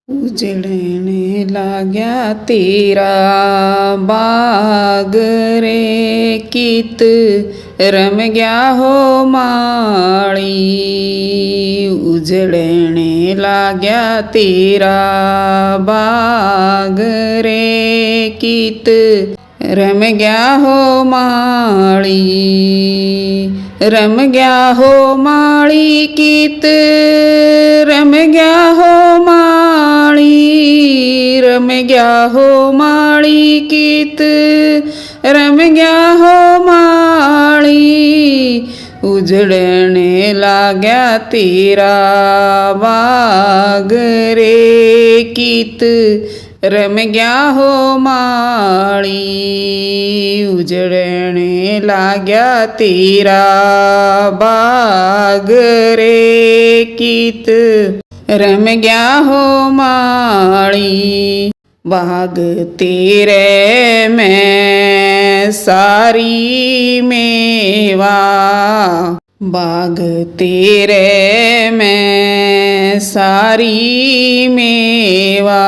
उजड़ने लाग्या तेरा बाग रे, कित रम गया हो माड़ी। उजड़ने लाग्या तेरा बाग रे, कित रम गया हो माड़ी। रम गया हो माड़ी, कित रम गया हो माड़ी। रम गया हो माड़ी, कित रम गया हो माड़ी। उजड़ने लाग्या तेरा बाग रे, कित रम गया हो माड़ी। उजड़ने लाग्या तेरा बाग रे, कित रम गया हो माड़ी। बाग तेरे में सारी मेवा, बाग तेरे में सारी मेवा।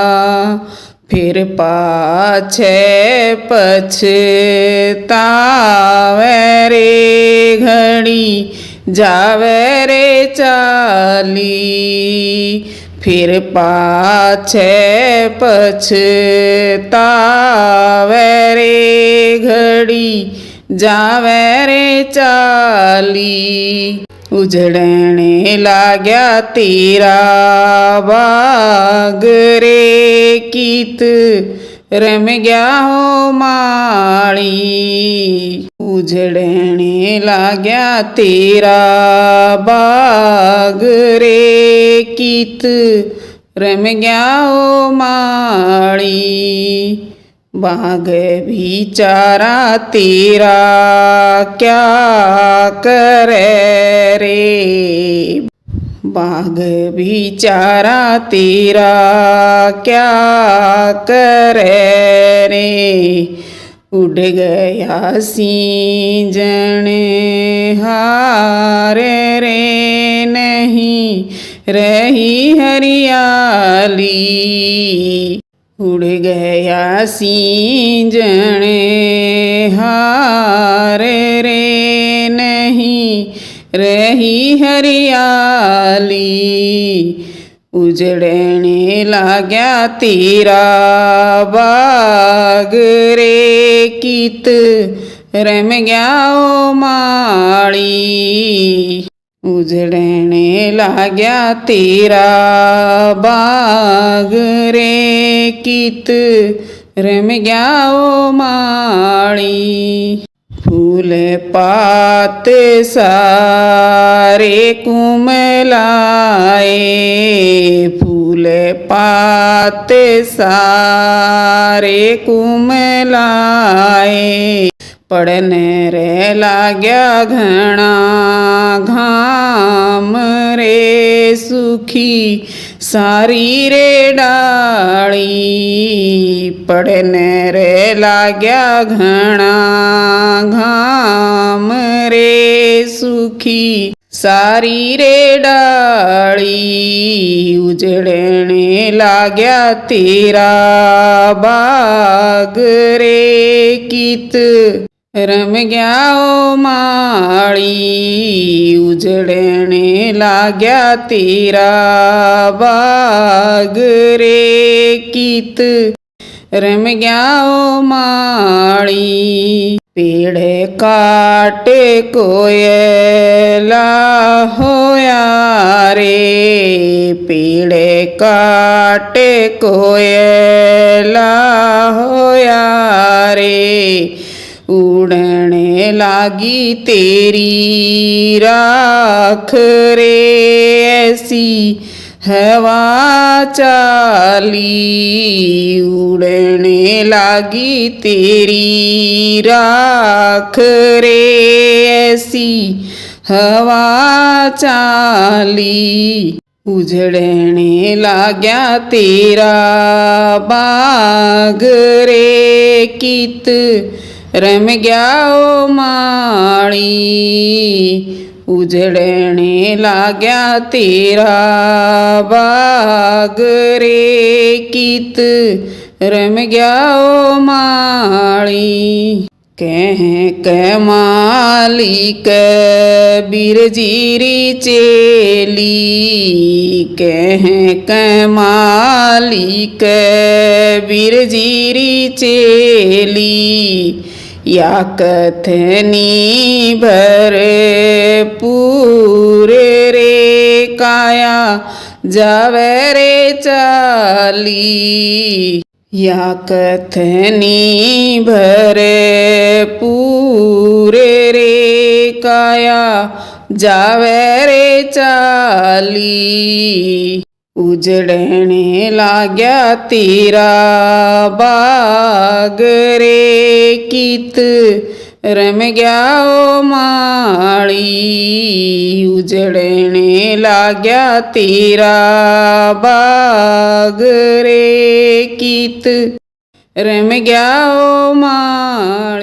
फिर पाछे पछतावे रे, घड़ी जावे रे चाली। फिर पाछे पछतावे रे, घड़ी जावे रे चाली। उजड़ने लाग्या तेरा बाग रे, कित रम गया हो माड़ी। उजड़ने लाग्या तेरा बाग रे, कित रम गया हो माड़ी। बाग बिचारा तेरा क्या करे रे। बाग बिचारा तेरा क्या करे रे। उड़ गया सींजन हार रे, नहीं रही हरियाली। उड़ गया सींजन हार रे, नहीं रही हरियाली। उजड़ने लाग्या तेरा बाग रे, कित रम गया हो माड़ी। उजड़ने लाग्या तेरा बाग रे, कित रम गया हो माड़ी। फूल पात सारे कुमलाए, फूल पात सारे कुमलाए। पड़ने रे लाग्या घना घाम रे, सुखी सारी रे डाली। पड़ने रे लाग्या घना घाम रे, सुखी सारी रे डाली। उजड़ने लाग्या तेरा बाग रे, कित रम गया हो माड़ी। उजड़ने लाग्या तेरा बाग रे, कित रम गया हो माड़ी। पेड़ काटे कोयला होया रे, पेड़ काटे कोयला होया रे। उड़ने लागी तेरी राख रे, ऐसी हवा चाली। उड़ने लागी तेरी राख रे, ऐसी हवा चाली। उजड़ने लाग्या तेरा बाग रे, कित रम गया ओ माली। उजड़ने लाग्या तेरा बाग रे कीत रम गया ओ माली। कह मालिक बिरजीरी चेली। कह मालिक बिरजीरी चेली। या कथनी भर पूरे रे काया जावे रे चाली। या कथनी भर पूरे रे काया जावे रे चाली। उजड़ने लाग्या तेरा बाग रे कीत रम गया ओ माली। उजड़ने लाग्या तेरा बाग रे कीत रम गया ओ माली।